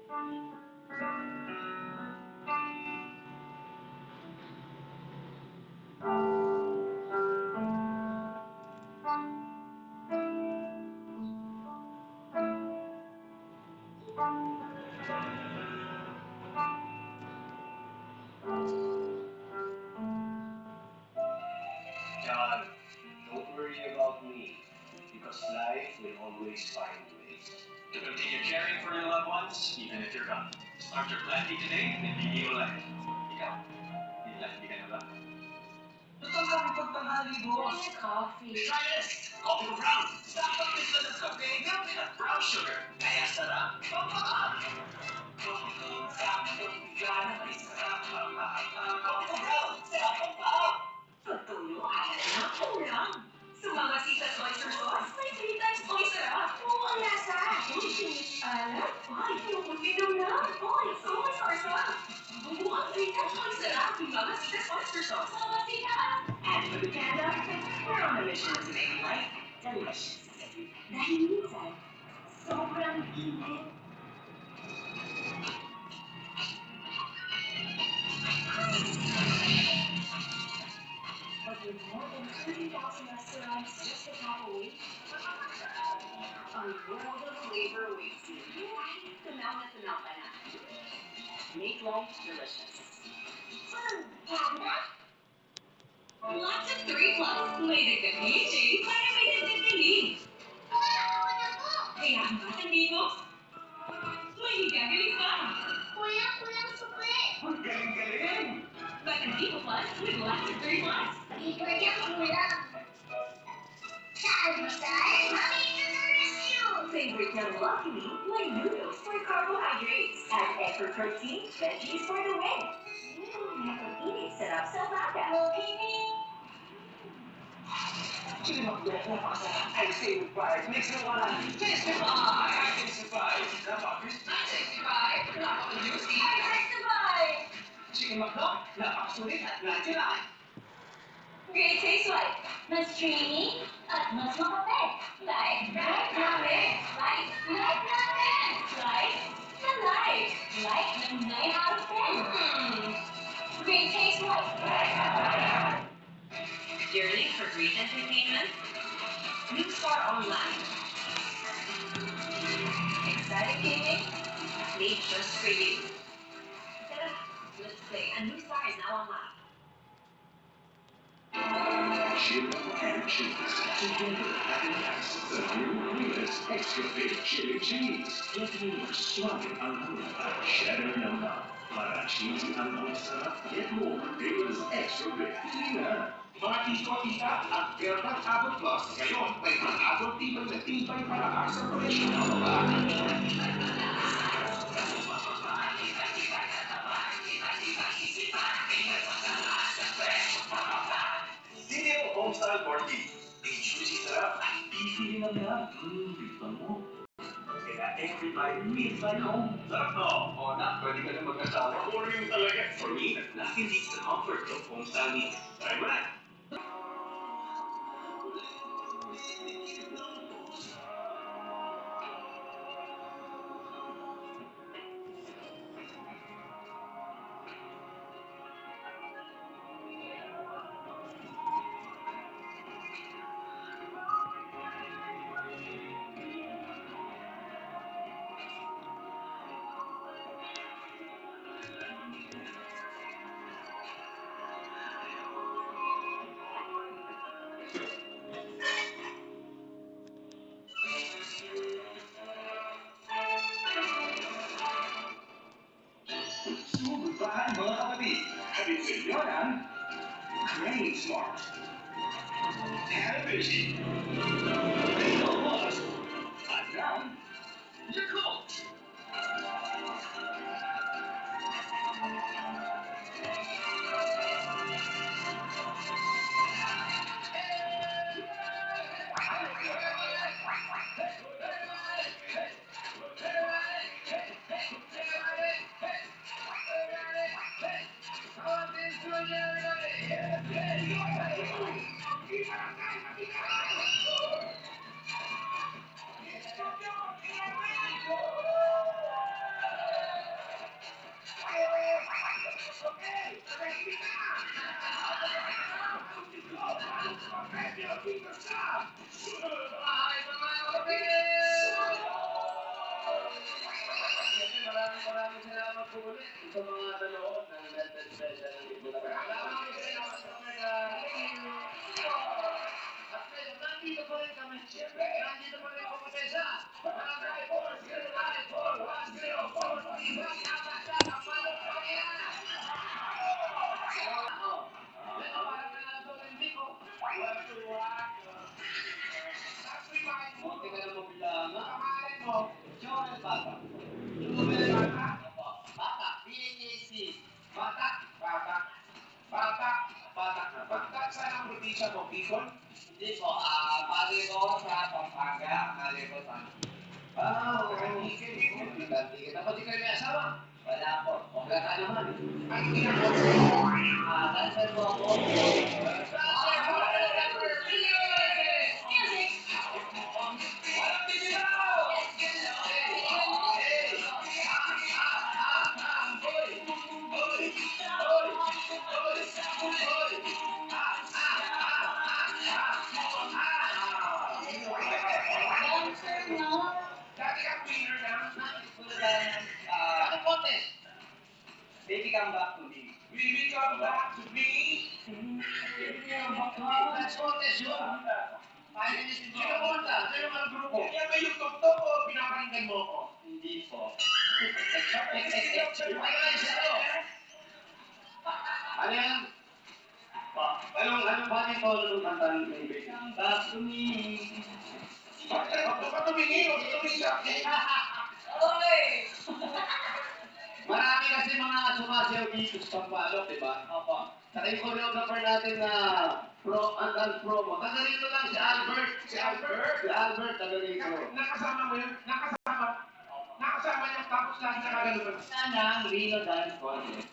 John, don't worry about me, because life will always find ways to continue caring for your loved ones, even if you're gone. Start your planting today, and hindi mo life. Ikaw, hindi ka na ba? Ba't ang kami pagtanghali, boss? Coffee. Try this! Coffee brown! Sakang misla ng kape, gabi ng brown sugar. Kaya sarap, pampahal! Coffee brown, may sarap, pampahal. Coffee brown, sarap, pampahal! Pagtulo, kulang. Sa mga sitas oyster sauce, may 3 times oyster up. Oo, ang lasa. Alam? Ay, pinupulinom na. Oy, so much oyster. Bubuang 3 times oyster up. Yung mga sitas oyster sauce. Mga sitas. And for the panda, we're on a mission to make life delicious. Dahil minsan, sobrang init. But with more than 30,000 restaurants just a tap away, a world of flavor awaits you. Tunaw na ka na. Make life delicious. Panda? Lots of 3 plus. May dagdag PJ para may dagdag galing. Ako na po! Kaya ang batang dito, may higagaling pa. Kuya, kulang sukli! Ang galing-galing! Batang dito plus with lots of 3 plus. Kuya, kulang! Sa almusal, mami, ito na rescue! Favorite ng Lucky Me, may noodles for carbohydrates. Add egg for protein, veggies for the win. Napag-init sarap sa umaga. Lucky me! Chicken McDonald's, napakasarap. Ang favorite part, mix na wala. Testify! I testify! Testify! Napaka-juicy! I testify! Chicken McDonald's, napakasulit at natural. Great taste like mas creamy at mas makapit. Like namin. Like namin. Like na life. Like ng 9 out of 10. Great taste like. Yearning for great entertainment? New Star Online. Exciting gaming? Made just for you. Tara, let's play. A New Star is now online. Chili and cheese. Together at last, the new Remus Extra Big Chili Cheese. Get more strong ang kulay. Cheddar naman. Para cheesy ang masarap. Get more Remus Extra Big. Hindi na. Mga tito-tita at Delta Abot Plus, ngayon may pang-abot tibay para sa presyo ng mga. Video Homestyle Corky. Ang juicy sarap at pipili na yan. Bigtan mo. Kaya every bite feels like home. Sarap no? O na, pwede ka na mag-asawa. For you talaga. For me, nothing beats the comfort of Homestyle meat. Try mo na. Subukan mga kapatid. Habit sa inyo ng Grain Smart. Television. Real Plus. At now, Yakult. maraming salamat po ulit sa mga nanood ng Lenten Special ng Bulacan. Maraming salamat po ulit. At ngayon, nandito pa rin kami. Siyempre, nandito pa rin kami sa Barangay 4094104. Napasya ang manong Panginoon. Parang nanatolindi ko. Munti ka na mabilang. Nakamalan mo. Joel Bata. Joel Bata? Bata. B-A-T-A-C. Bata. Bata. Bata. Bata na. Bata. Saan ang probinsya mo? Bicol? Hindi po. Pali ko sa Pampanga. Pali ko sa... Kantikin. Dapat di kayo may asawa? Wala po. Wala ka naman. Ano ginagawa sa'yo? Dancer po ako. Dancer po ako. Music! Walang bibitaw! Dancer na! Dati kang winner na. Ano contest? Baby, come back to me. Baby, come back to me. That's contest yun. Finalist din. Sino kumanta? Sino mga grupo? Yan ba yung tuktok o pinaparinggan mo ko? Hindi po. Ano yan? Anong bakit ko nung kanta ng baby? Come back to me. Bakit ka tumingin o tumingin sa akin? Oy! Marami kasi mga sumasayaw dito sa Pampalok, di ba? Opo. Saka yung choreographer natin na dance promo. Taga rito lang si Albert. Si Albert, taga rito. Nakasama mo yun? Nakasama niya tapos lagi nakagano ba? Sana ang Rino Dance Contest.